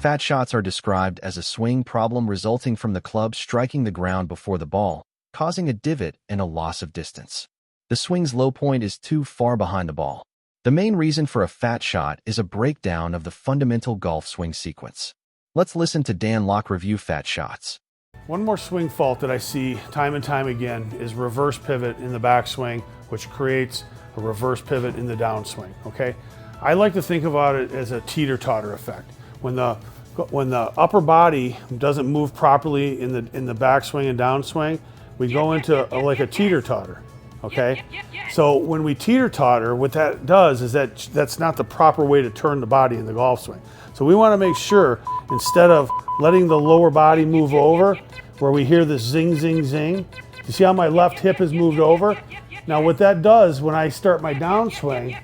Fat shots are described as a swing problem resulting from the club striking the ground before the ball, causing a divot and a loss of distance. The swing's low point is too far behind the ball. The main reason for a fat shot is a breakdown of the fundamental golf swing sequence. Let's listen to Dan Locke review fat shots. One more swing fault that I see time and time again is reverse pivot in the backswing, which creates a reverse pivot in the downswing, okay? I like to think about it as a teeter-totter effect. When the upper body doesn't move properly in the backswing and downswing, we go into like a teeter-totter, okay? So when we teeter-totter, what that does is that's not the proper way to turn the body in the golf swing. So we want to make sure, instead of letting the lower body move over, where we hear this zing, zing, zing, you see how my left hip has moved over? Now what that does when I start my downswing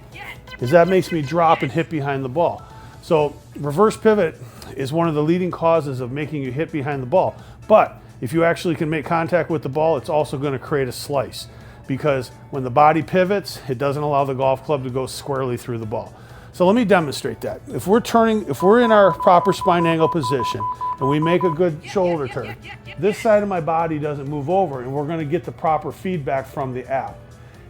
is that makes me drop and hit behind the ball. So reverse pivot is one of the leading causes of making you hit behind the ball. But if you actually can make contact with the ball, it's also going to create a slice, because when the body pivots, it doesn't allow the golf club to go squarely through the ball. So let me demonstrate that. If we're in our proper spine angle position and we make a good shoulder turn, this side of my body doesn't move over, and we're going to get the proper feedback from the app.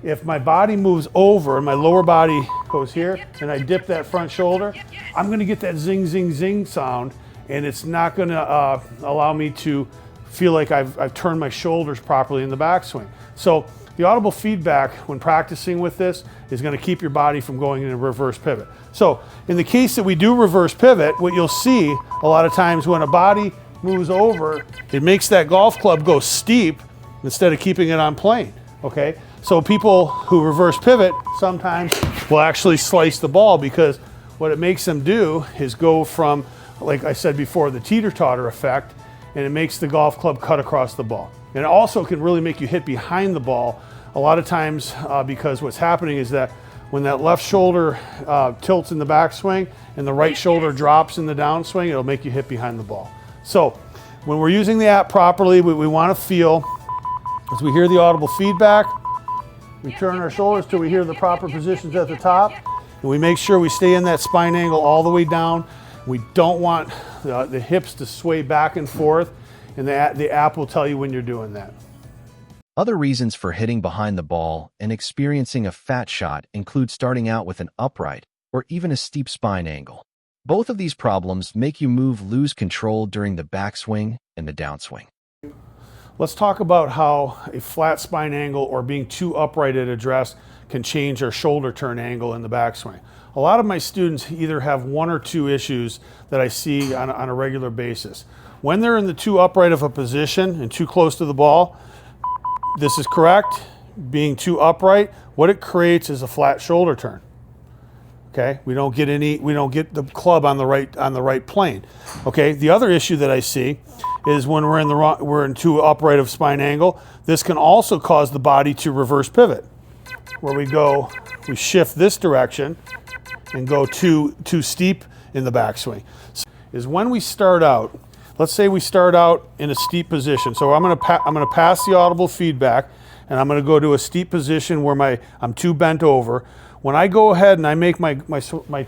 If my body moves over and my lower body goes here and I dip that front shoulder, I'm going to get that zing, zing, zing sound, and it's not going to allow me to feel like I've turned my shoulders properly in the backswing. So the audible feedback when practicing with this is going to keep your body from going into reverse pivot. So in the case that we do reverse pivot, what you'll see a lot of times when a body moves over, it makes that golf club go steep instead of keeping it on plane, okay? So people who reverse pivot sometimes will actually slice the ball, because what it makes them do is go from, like I said before, the teeter-totter effect, and it makes the golf club cut across the ball. And it also can really make you hit behind the ball a lot of times, because what's happening is that when that left shoulder tilts in the backswing and the right shoulder drops in the downswing, it'll make you hit behind the ball. So when we're using the app properly, we want to feel, as we hear the audible feedback, we turn our shoulders till we hear the proper positions at the top, and we make sure we stay in that spine angle all the way down. We don't want the hips to sway back and forth, and the app will tell you when you're doing that. Other reasons for hitting behind the ball and experiencing a fat shot include starting out with an upright or even a steep spine angle. Both of these problems make you lose control during the backswing and the downswing. Let's talk about how a flat spine angle or being too upright at address can change our shoulder turn angle in the backswing. A lot of my students either have one or two issues that I see on a regular basis. When they're in the too upright of a position and too close to the ball, this is correct. Being too upright, what it creates is a flat shoulder turn. Okay, we don't get the club on the right plane. Okay, the other issue that I see is when we're in too upright of spine angle, this can also cause the body to reverse pivot, where we shift this direction and go too steep in the backswing. Is when we start out, let's say we start out in a steep position. So I'm gonna pass the audible feedback, and I'm gonna go to a steep position where I'm too bent over. When I go ahead and I make my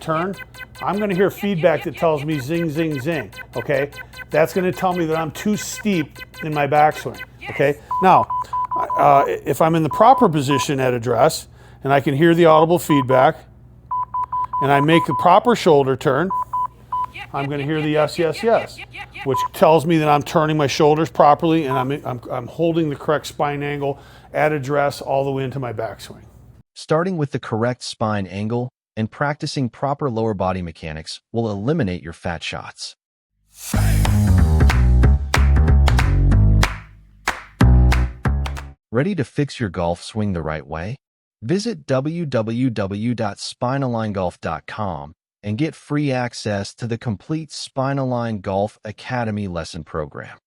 turn, I'm going to hear feedback that tells me zing, zing, zing, okay? That's going to tell me that I'm too steep in my backswing, okay? Now, if I'm in the proper position at address and I can hear the audible feedback and I make the proper shoulder turn, I'm going to hear the yes, yes, yes, which tells me that I'm turning my shoulders properly and I'm holding the correct spine angle at address all the way into my backswing. Starting with the correct spine angle and practicing proper lower body mechanics will eliminate your fat shots. Ready to fix your golf swing the right way? Visit www.SpineAlignGolf.com and get free access to the complete SpineAlign Golf Academy lesson program.